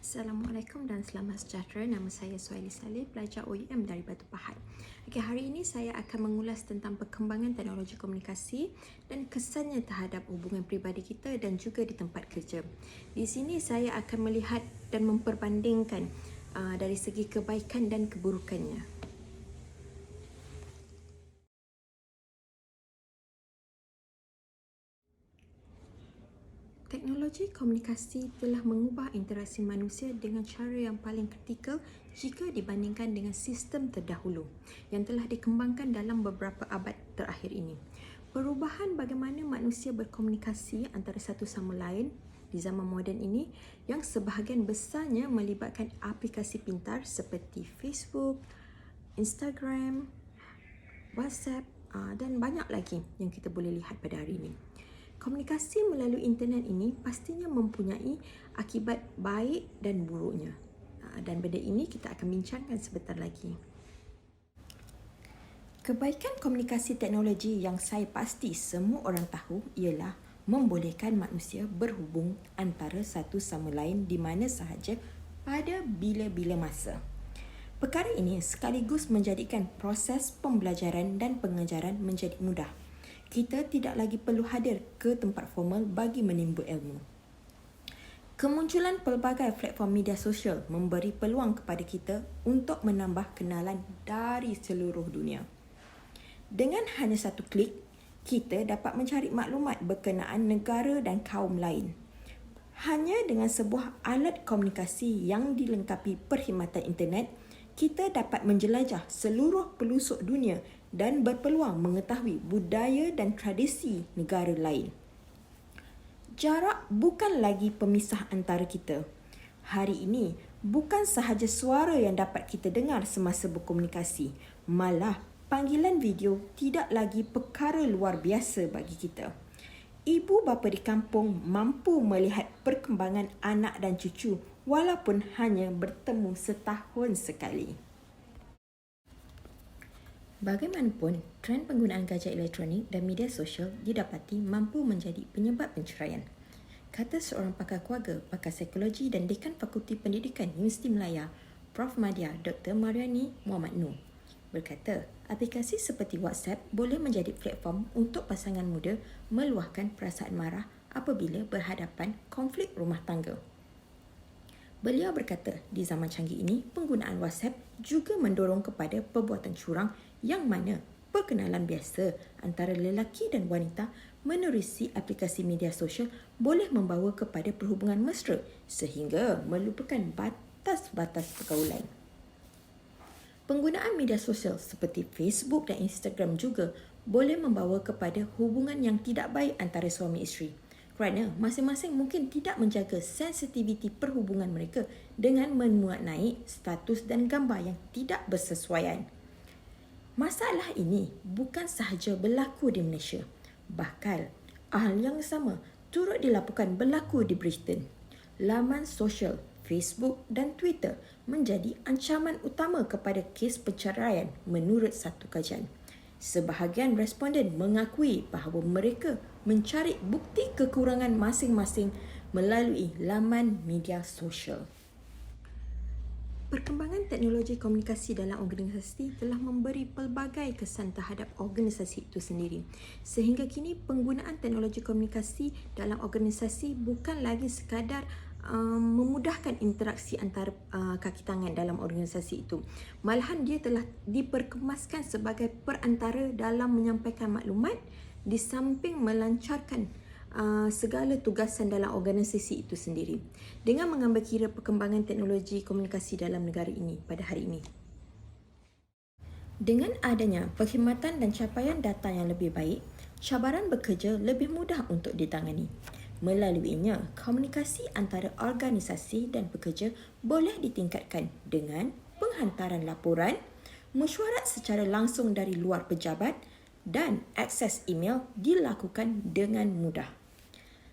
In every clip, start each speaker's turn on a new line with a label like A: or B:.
A: Assalamualaikum dan selamat sejahtera. Nama saya Suhaili Saleh, pelajar OUM dari Batu Pahat. Okey, hari ini saya akan mengulas tentang perkembangan teknologi komunikasi dan kesannya terhadap hubungan peribadi kita dan juga di tempat kerja. Di sini saya akan melihat dan memperbandingkan dari segi kebaikan dan keburukannya. Teknologi komunikasi telah mengubah interaksi manusia dengan cara yang paling kritikal jika dibandingkan dengan sistem terdahulu yang telah dikembangkan dalam beberapa abad terakhir ini. Perubahan bagaimana manusia berkomunikasi antara satu sama lain di zaman moden ini yang sebahagian besarnya melibatkan aplikasi pintar seperti Facebook, Instagram, WhatsApp dan banyak lagi yang kita boleh lihat pada hari ini. Komunikasi melalui internet ini pastinya mempunyai akibat baik dan buruknya. Dan benda ini kita akan bincangkan sebentar lagi. Kebaikan komunikasi teknologi yang saya pasti semua orang tahu ialah membolehkan manusia berhubung antara satu sama lain di mana sahaja pada bila-bila masa. Perkara ini sekaligus menjadikan proses pembelajaran dan pengajaran menjadi mudah. Kita tidak lagi perlu hadir ke tempat formal bagi menimba ilmu. Kemunculan pelbagai platform media sosial memberi peluang kepada kita untuk menambah kenalan dari seluruh dunia. Dengan hanya satu klik, kita dapat mencari maklumat berkenaan negara dan kaum lain. Hanya dengan sebuah alat komunikasi yang dilengkapi perkhidmatan internet, kita dapat menjelajah seluruh pelosok dunia dan berpeluang mengetahui budaya dan tradisi negara lain. Jarak bukan lagi pemisah antara kita. Hari ini, bukan sahaja suara yang dapat kita dengar semasa berkomunikasi, malah panggilan video tidak lagi perkara luar biasa bagi kita. Ibu bapa di kampung mampu melihat perkembangan anak dan cucu walaupun hanya bertemu setahun sekali. Bagaimanapun, trend penggunaan gadget elektronik dan media sosial didapati mampu menjadi penyebab perceraian. Kata seorang pakar keluarga, pakar psikologi dan dekan Fakulti Pendidikan Universiti Melaya, Prof. Madya Dr. Mariani Muhammad Noor, berkata, aplikasi seperti WhatsApp boleh menjadi platform untuk pasangan muda meluahkan perasaan marah apabila berhadapan konflik rumah tangga. Beliau berkata, di zaman canggih ini, penggunaan WhatsApp juga mendorong kepada perbuatan curang yang mana perkenalan biasa antara lelaki dan wanita menerusi aplikasi media sosial boleh membawa kepada perhubungan mesra sehingga melupakan batas-batas pergaulan. Penggunaan media sosial seperti Facebook dan Instagram juga boleh membawa kepada hubungan yang tidak baik antara suami isteri, kerana masing-masing mungkin tidak menjaga sensitiviti perhubungan mereka dengan memuat naik status dan gambar yang tidak bersesuaian. Masalah ini bukan sahaja berlaku di Malaysia, bahkan hal yang sama turut dilaporkan berlaku di Britain. Laman sosial Facebook dan Twitter menjadi ancaman utama kepada kes perceraian menurut satu kajian. Sebahagian responden mengakui bahawa mereka mencari bukti kekurangan masing-masing melalui laman media sosial. Perkembangan teknologi komunikasi dalam organisasi telah memberi pelbagai kesan terhadap organisasi itu sendiri. Sehingga kini penggunaan teknologi komunikasi dalam organisasi bukan lagi sekadar memudahkan interaksi antara kaki tangan dalam organisasi itu. Malahan dia telah diperkemaskan sebagai perantara dalam menyampaikan maklumat di samping melancarkan segala tugasan dalam organisasi itu sendiri. Dengan mengambil kira perkembangan teknologi komunikasi dalam negara ini pada hari ini. Dengan adanya perkhidmatan dan capaian data yang lebih baik, cabaran bekerja lebih mudah untuk ditangani. Melaluinya, komunikasi antara organisasi dan pekerja boleh ditingkatkan dengan penghantaran laporan, mesyuarat secara langsung dari luar pejabat dan akses email dilakukan dengan mudah.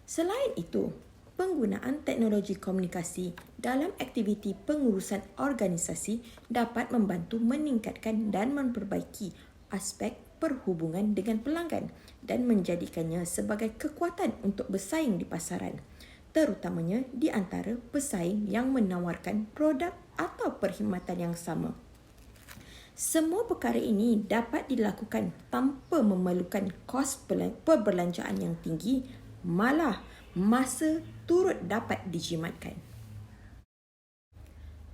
A: Selain itu, penggunaan teknologi komunikasi dalam aktiviti pengurusan organisasi dapat membantu meningkatkan dan memperbaiki aspek perhubungan dengan pelanggan dan menjadikannya sebagai kekuatan untuk bersaing di pasaran. terutamanya di antara pesaing yang menawarkan produk atau perkhidmatan yang sama. Semua perkara ini dapat dilakukan tanpa memerlukan kos perbelanjaan yang tinggi, malah masa turut dapat dijimatkan.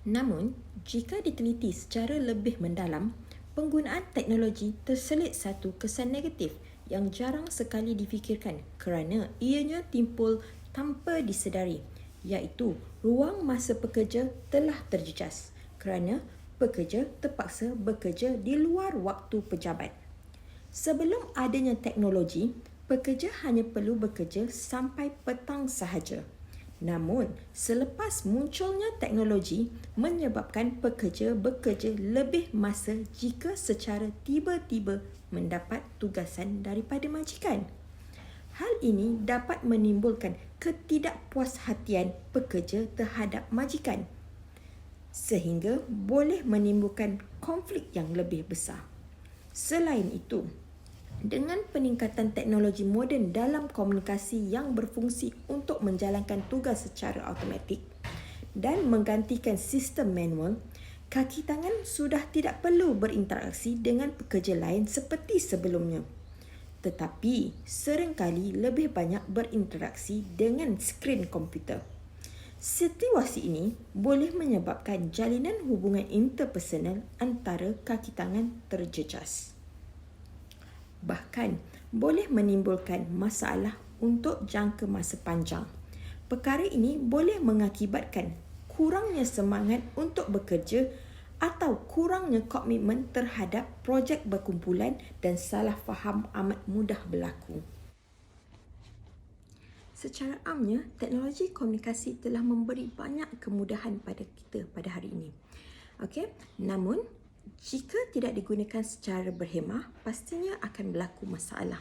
A: Namun, jika diteliti secara lebih mendalam, penggunaan teknologi terselit satu kesan negatif yang jarang sekali difikirkan kerana ianya timbul tanpa disedari, iaitu ruang masa pekerja telah terjejas kerana pekerja terpaksa bekerja di luar waktu pejabat. Sebelum adanya teknologi, pekerja hanya perlu bekerja sampai petang sahaja. Namun, selepas munculnya teknologi menyebabkan pekerja bekerja lebih masa jika secara tiba-tiba mendapat tugasan daripada majikan. Hal ini dapat menimbulkan ketidakpuashatian pekerja terhadap majikan, sehingga boleh menimbulkan konflik yang lebih besar. Selain itu, dengan peningkatan teknologi moden dalam komunikasi yang berfungsi untuk menjalankan tugas secara automatik dan menggantikan sistem manual, kaki tangan sudah tidak perlu berinteraksi dengan pekerja lain seperti sebelumnya, tetapi seringkali lebih banyak berinteraksi dengan skrin komputer. Situasi ini boleh menyebabkan jalinan hubungan interpersonal antara kaki tangan terjejas. Bahkan boleh menimbulkan masalah untuk jangka masa panjang. Perkara ini boleh mengakibatkan kurangnya semangat untuk bekerja atau kurangnya komitmen terhadap projek berkumpulan dan salah faham amat mudah berlaku. Secara amnya, teknologi komunikasi telah memberi banyak kemudahan pada kita pada hari ini. Okey, namun jika tidak digunakan secara berhemah, pastinya akan berlaku masalah.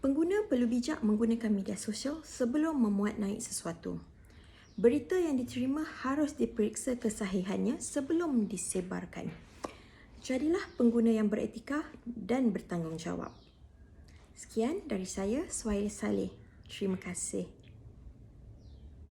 A: Pengguna perlu bijak menggunakan media sosial sebelum memuat naik sesuatu. Berita yang diterima harus diperiksa kesahihannya sebelum disebarkan. Jadilah pengguna yang beretika dan bertanggungjawab. Sekian dari saya, Suhaila Saleh. Terima kasih.